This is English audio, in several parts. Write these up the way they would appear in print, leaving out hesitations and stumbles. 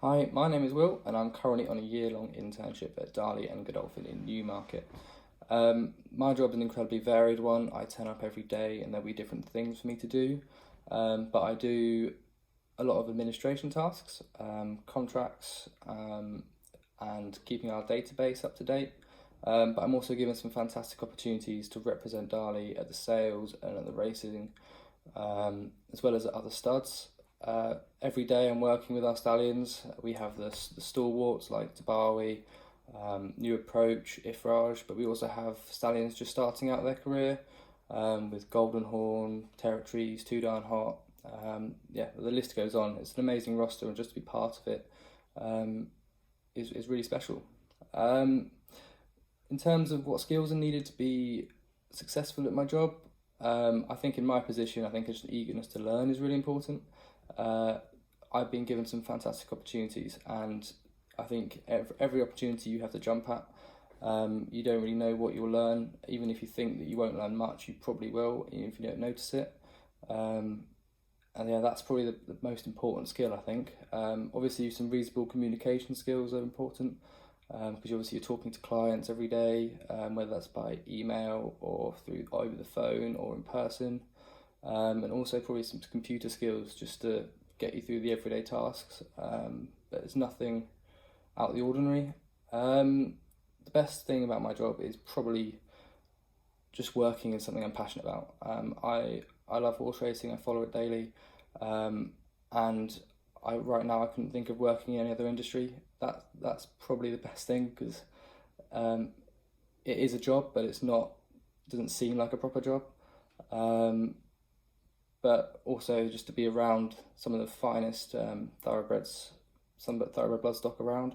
Hi, my name is Will, and I'm currently on a year-long internship at Darley and Godolphin in Newmarket. My job is an incredibly varied one. I turn up every day, and there'll be different things for me to do. But I do a lot of administration tasks, contracts, and keeping our database up to date. But I'm also given some fantastic opportunities to represent Darley at the sales and at the racing, as well as at other studs. Every day I'm working with our stallions. We have the stalwarts like Tabawi, New Approach, Ifraj, but we also have stallions just starting out their career with Golden Horn, Territories, Two Darn Hot. Yeah, the list goes on. It's an amazing roster, and just to be part of it is really special. In terms of what skills are needed to be successful at my job, I think in my position, I think just eagerness to learn is really important. I've been given some fantastic opportunities, and I think every opportunity you have to jump at. You don't really know what you'll learn. Even if you think that you won't learn much, you probably will, even if you don't notice it. And yeah, that's probably the most important skill, I think. Obviously, some reasonable communication skills are important, because obviously you're talking to clients every day, whether that's by email or through over the phone or in person. And also probably some computer skills just to get you through the everyday tasks. But it's nothing out of the ordinary. The best thing about my job is probably just working in something I'm passionate about. I love horse racing. I follow it daily, and right now I couldn't think of working in any other industry. That's probably the best thing, because it is a job, but it's not. Doesn't seem like a proper job. But also just to be around some of the finest thoroughbreds, some thoroughbred bloodstock around,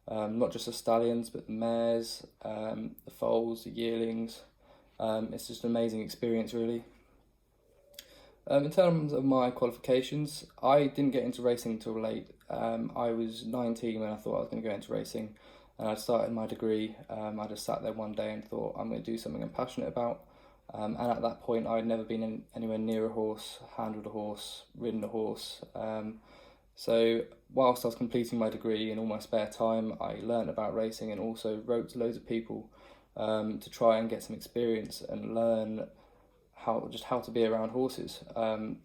not just the stallions, but the mares, the foals, the yearlings. It's just an amazing experience, really. In terms of my qualifications, I didn't get into racing until late. I was 19 when I thought I was going to go into racing, and I started my degree. I just sat there one day and thought, I'm going to do something I'm passionate about. And at that point, I had never been anywhere near a horse, handled a horse, ridden a horse. So whilst I was completing my degree, in all my spare time, I learnt about racing and also wrote to loads of people to try and get some experience and learn how to be around horses.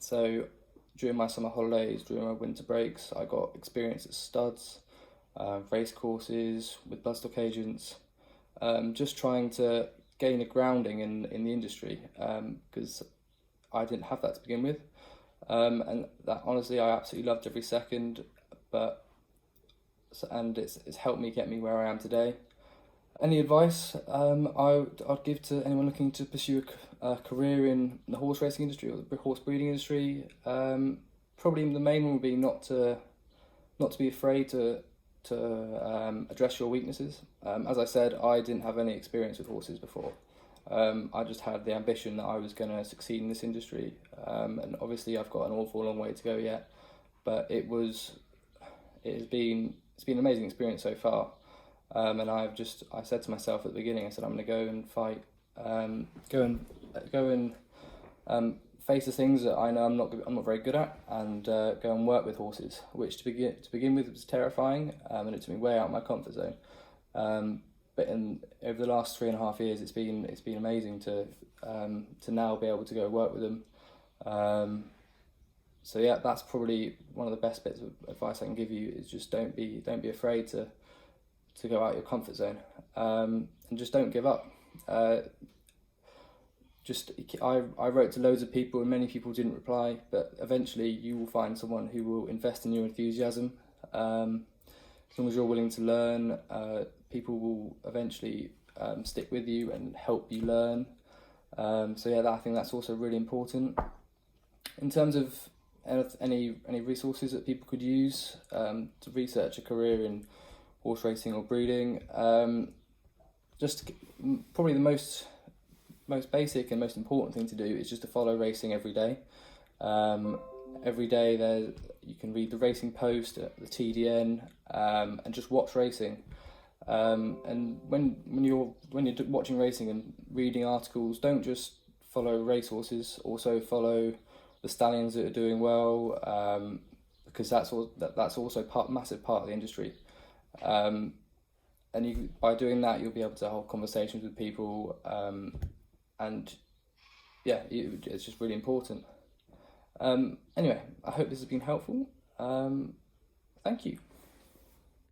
So during my summer holidays, during my winter breaks, I got experience at studs, race courses with bloodstock agents, just trying to gain a grounding in the industry, because I didn't have that to begin with, and that honestly I absolutely loved every second. And it's helped me get me where I am today. Any advice I'd give to anyone looking to pursue a career in the horse racing industry or the horse breeding industry? Probably the main one would be not to be afraid to address your weaknesses. As I said, I didn't have any experience with horses before. I just had the ambition that I was going to succeed in this industry, and obviously I've got an awful long way to go yet. But it's been an amazing experience so far, and I said to myself at the beginning, I said I'm going to go and fight, go and face the things that I know I'm not very good at, and go and work with horses, which to begin with was terrifying, and it took me way out of my comfort zone. But over the last 3.5 years, it's been amazing to now be able to go work with them. So yeah, that's probably one of the best bits of advice I can give you, is just don't be afraid to go out your comfort zone, and just don't give up. I wrote to loads of people, and many people didn't reply, but eventually you will find someone who will invest in your enthusiasm. As long as you're willing to learn, people will eventually stick with you and help you learn. So yeah, I think that's also really important. In terms of any resources that people could use to research a career in horse racing or breeding, just probably the most basic and most important thing to do is just to follow racing every day. Every day you can read the Racing Post, the TDN, and just watch racing. And when you're watching racing and reading articles, don't just follow racehorses. Also follow the stallions that are doing well, the because that's also massive part of the industry. And by doing that, you'll be able to hold conversations with people, and yeah, it's just really important. Anyway, I hope this has been helpful. Thank you.